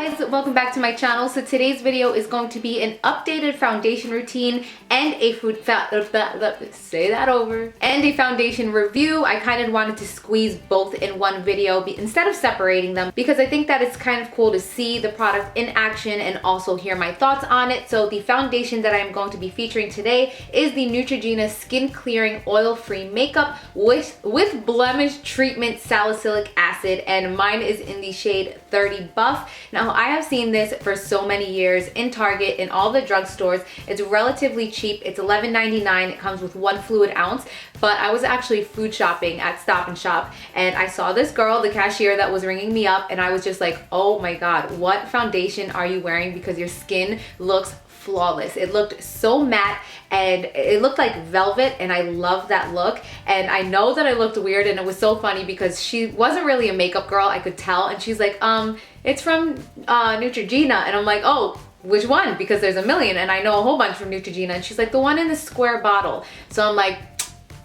guys, welcome back to my channel. So today's video is going to be an updated foundation routine and a foundation review. I kind of wanted to squeeze both in one video instead of separating them because I think that it's kind of cool to see the product in action and also hear my thoughts on it. So the foundation that I'm going to be featuring today is the Neutrogena SkinClearing Oil-Free Makeup with blemish treatment salicylic acid, and mine is in the shade 30 Buff. Now I have seen this for so many years in Target, in all the drugstores. It's relatively cheap. It's $11.99. It comes with 1 fluid ounce. But I was actually food shopping at Stop & Shop and I saw this girl, the cashier, that was ringing me up, and I was just like, oh my god, what foundation are you wearing? Because your skin looks flawless. It looked so matte and it looked like velvet, and I love that look. And I know that I looked weird, and it was so funny because she wasn't really a makeup girl, I could tell, and she's like, it's from Neutrogena, and I'm like, oh, which one? Because there's a million and I know a whole bunch from Neutrogena. And she's like, the one in the square bottle. So I'm like,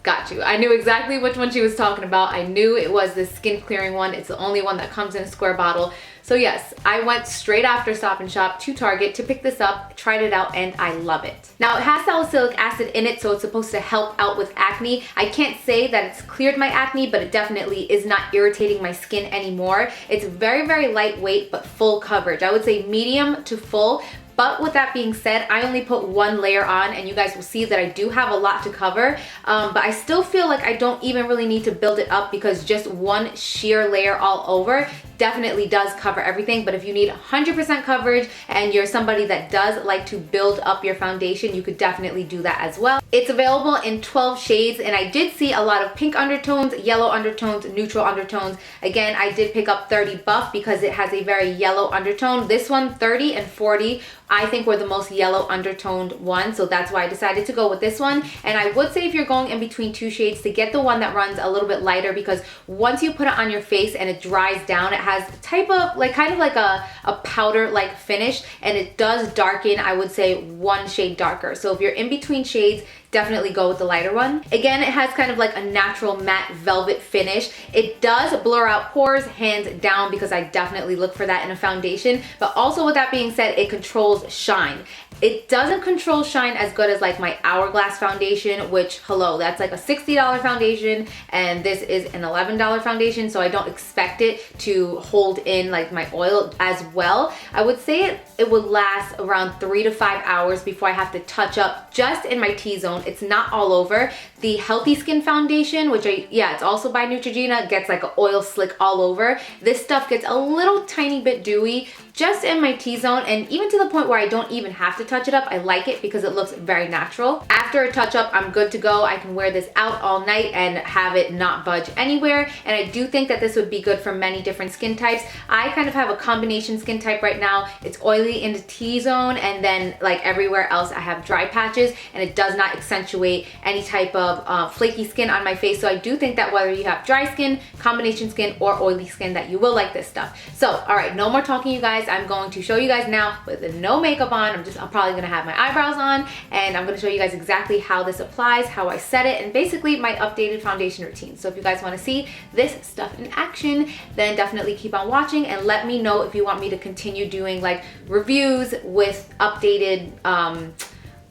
got you. I knew exactly which one she was talking about. I knew it was the skin clearing one. It's the only one that comes in a square bottle. So yes, I went straight after Stop & Shop to Target to pick this up, tried it out, and I love it. Now it has salicylic acid in it, so it's supposed to help out with acne. I can't say that it's cleared my acne, but it definitely is not irritating my skin anymore. It's very, very lightweight, but full coverage. I would say medium to full. But with that being said, I only put 1 layer on, and you guys will see that I do have a lot to cover, but I still feel like I don't even really need to build it up because just 1 sheer layer all over definitely does cover everything. But if you need 100% coverage and you're somebody that does like to build up your foundation, you could definitely do that as well. It's available in 12 shades, and I did see a lot of pink undertones, yellow undertones, neutral undertones. Again, I did pick up 30 Buff because it has a very yellow undertone. This one, 30 and 40, I think were the most yellow undertoned one, so that's why I decided to go with this one. And I would say if you're going in between 2 shades, to get the one that runs a little bit lighter, because once you put it on your face and it dries down, it has type of like kind of like a powder like finish, and it does darken, I would say 1 shade darker. So if you're in between shades, definitely go with the lighter one. Again, it has kind of like a natural matte velvet finish. It does blur out pores, hands down, because I definitely look for that in a foundation. But also with that being said, it controls shine. It doesn't control shine as good as like my Hourglass foundation, which, hello, that's like a $60 foundation, and this is an $11 foundation, so I don't expect it to hold in like my oil as well. I would say it would last around 3 to 5 hours before I have to touch up just in my T-zone. It's not all over. The Healthy Skin foundation, which it's also by Neutrogena, gets like an oil slick all over. This stuff gets a little tiny bit dewy just in my T-zone, and even to the point where I don't even have to touch it up. I like it because it looks very natural. After a touch up, I'm good to go. I can wear this out all night and have it not budge anywhere, and I do think that this would be good for many different skin types. I kind of have a combination skin type right now. It's oily in the T-zone, and then like everywhere else I have dry patches, and it does not accentuate any type of flaky skin on my face. So I do think that whether you have dry skin, combination skin, or oily skin, that you will like this stuff. So all right, no more talking, you guys. I'm going to show you guys now with no makeup on. I'm probably gonna have my eyebrows on, and I'm gonna show you guys exactly how this applies, how I set it, and basically my updated foundation routine. So if you guys want to see this stuff in action, then definitely keep on watching, and let me know if you want me to continue doing like reviews with updated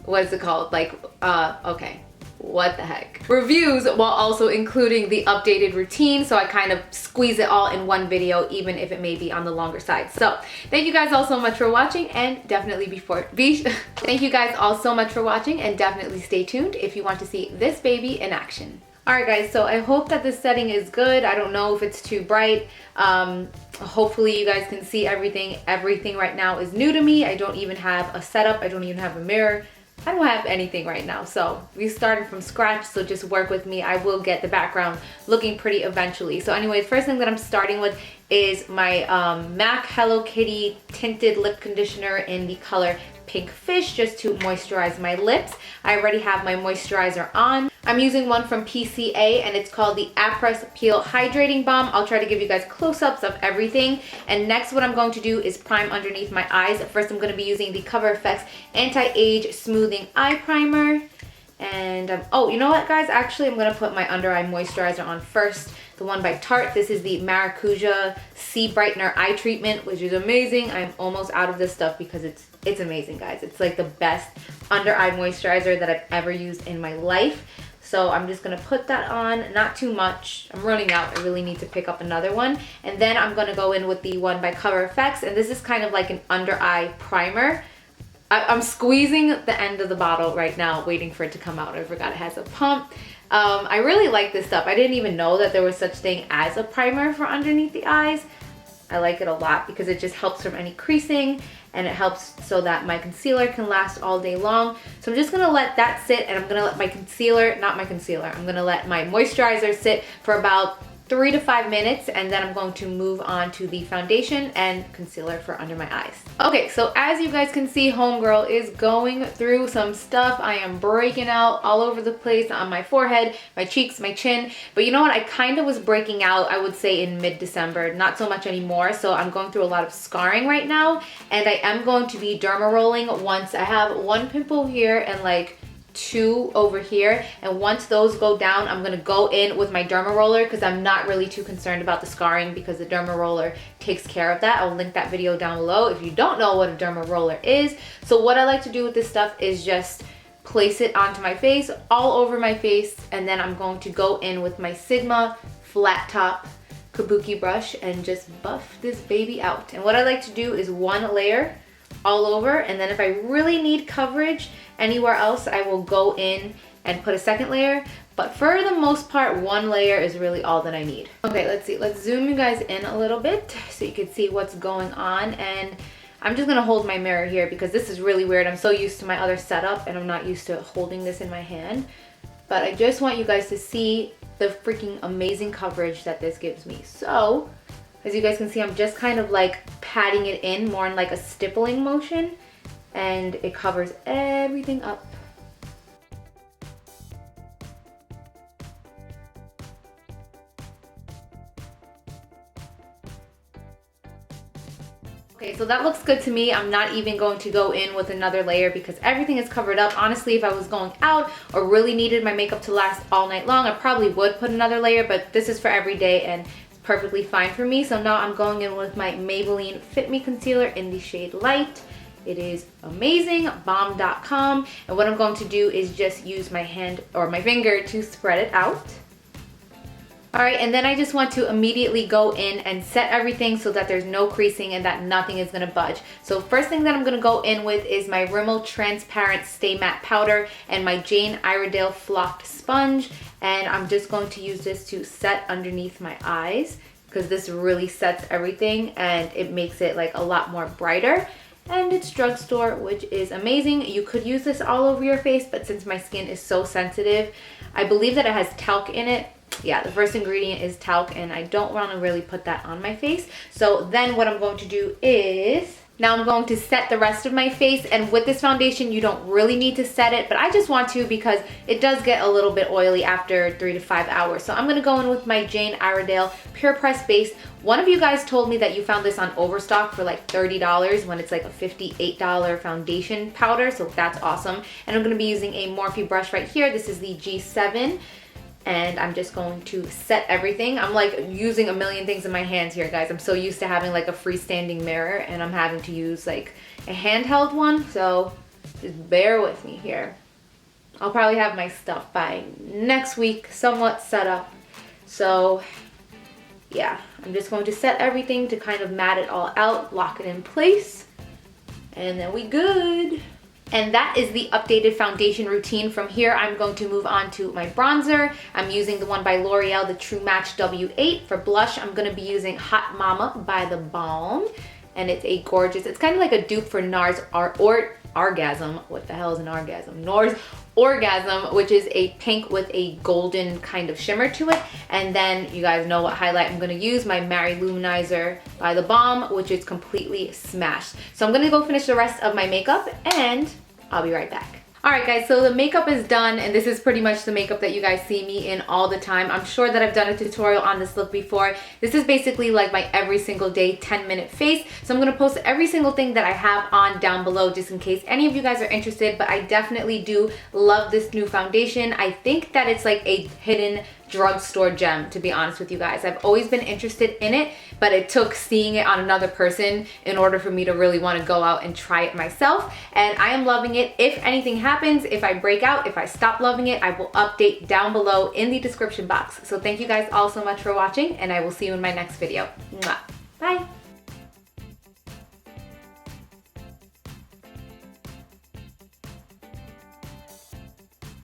what is it called, like okay, what the heck, reviews, while also including the updated routine, so I kind of squeeze it all in one video, even if it may be on the longer side. So thank you guys all so much for watching, and definitely thank you guys all so much for watching, and definitely stay tuned if you want to see this baby in action. Alright guys, so I hope that this setting is good. I don't know if it's too bright. Hopefully you guys can see everything. Everything right now is new to me. I don't even have a setup. I don't even have a mirror. I don't have anything right now, so we started from scratch, so just work with me. I will get the background looking pretty eventually. So anyways, first thing that I'm starting with is my MAC Hello Kitty Tinted Lip Conditioner in the color Pink Fish, just to moisturize my lips. I already have my moisturizer on. I'm using one from PCA, and it's called the Press Peel Hydrating Balm. I'll try to give you guys close-ups of everything. And next, what I'm going to do is prime underneath my eyes. First, I'm going to be using the Cover FX Anti-Age Smoothing Eye Primer. And oh, you know what guys, actually I'm gonna put my under eye moisturizer on first, the one by Tarte. This is the Maracuja Sea Brightener Eye Treatment, which is amazing. I'm almost out of this stuff because it's amazing, guys. It's like the best under eye moisturizer that I've ever used in my life. So I'm just gonna put that on, not too much. I'm running out, I really need to pick up another one. And then I'm gonna go in with the one by Cover FX, and this is kind of like an under eye primer. I'm squeezing the end of the bottle right now, waiting for it to come out. I forgot it has a pump. I really like this stuff. I didn't even know that there was such thing as a primer for underneath the eyes. I like it a lot because it just helps from any creasing, and it helps so that my concealer can last all day long. So I'm just gonna let that sit, and I'm gonna let my I'm gonna let my moisturizer sit for about 3 to 5 minutes, and then I'm going to move on to the foundation and concealer for under my eyes. Okay, so as you guys can see, homegirl is going through some stuff. I am breaking out all over the place on my forehead, my cheeks, my chin. But you know what? I kind of was breaking out, I would say, in mid-December. Not so much anymore. So I'm going through a lot of scarring right now, and I am going to be derma rolling once I have one pimple here and like 2 over here, and once those go down, I'm gonna go in with my derma roller because I'm not really too concerned about the scarring because the derma roller takes care of that. I'll link that video down below if you don't know what a derma roller is. So what I like to do with this stuff is just place it onto my face, all over my face, and then I'm going to go in with my Sigma flat top kabuki brush and just buff this baby out. And what I like to do is one layer all over, and then if I really need coverage anywhere else, I will go in and put a second layer. But for the most part, one layer is really all that I need. Okay, let's see. Let's zoom you guys in a little bit so you can see what's going on. And I'm just gonna hold my mirror here because this is really weird. I'm so used to my other setup and I'm not used to holding this in my hand. But I just want you guys to see the freaking amazing coverage that this gives me. So, as you guys can see, I'm just kind of like patting it in more in like a stippling motion, and it covers everything up. Okay, so that looks good to me. I'm not even going to go in with another layer because everything is covered up. Honestly, if I was going out or really needed my makeup to last all night long, I probably would put another layer, but this is for every day and perfectly fine for me. So now I'm going in with my Maybelline Fit Me Concealer in the shade Light. It is amazing, bomb.com. And what I'm going to do is just use my hand or my finger to spread it out. All right, and then I just want to immediately go in and set everything so that there's no creasing and that nothing is gonna budge. So first thing that I'm gonna go in with is my Rimmel Transparent Stay Matte Powder and my Jane Iredale Flocked Sponge. And I'm just going to use this to set underneath my eyes because this really sets everything and it makes it like a lot more brighter. And it's drugstore, which is amazing. You could use this all over your face, but since my skin is so sensitive, I believe that it has talc in it. Yeah, the first ingredient is talc, and I don't want to really put that on my face. So then what I'm going to do is, now I'm going to set the rest of my face, and with this foundation, you don't really need to set it, but I just want to because it does get a little bit oily after 3 to 5 hours. So I'm gonna go in with my Jane Iredale Pure Press Base. One of you guys told me that you found this on Overstock for like $30 when it's like a $58 foundation powder, so that's awesome. And I'm gonna be using a Morphe brush right here. This is the G7. And I'm just going to set everything. I'm like using a million things in my hands here, guys. I'm so used to having like a freestanding mirror and I'm having to use like a handheld one. So just bear with me here. I'll probably have my stuff by next week, somewhat set up. So yeah, I'm just going to set everything to kind of mat it all out, lock it in place, and then we good. And that is the updated foundation routine. From here, I'm going to move on to my bronzer. I'm using the one by L'Oreal, the True Match W8. For blush, I'm gonna be using Hot Mama by The Balm. And it's a gorgeous, it's kind of like a dupe for NARS Orgasm. What the hell is an orgasm? NARS Orgasm, which is a pink with a golden kind of shimmer to it. And then you guys know what highlight I'm gonna use, my Mary Luminizer by The Balm, which is completely smashed. So I'm gonna go finish the rest of my makeup and I'll be right back. Alright guys, so the makeup is done, and this is pretty much the makeup that you guys see me in all the time. I'm sure that I've done a tutorial on this look before. This is basically like my every single day 10-minute face. So I'm going to post every single thing that I have on down below just in case any of you guys are interested, but I definitely do love this new foundation. I think that it's like a hidden drugstore gem, to be honest with you guys. I've always been interested in it, but it took seeing it on another person in order for me to really want to go out and try it myself, and I am loving it. If anything happens, if I break out, if I stop loving it, I will update down below in the description box. So thank you guys all so much for watching, and I will see you in my next video. Mwah. Bye!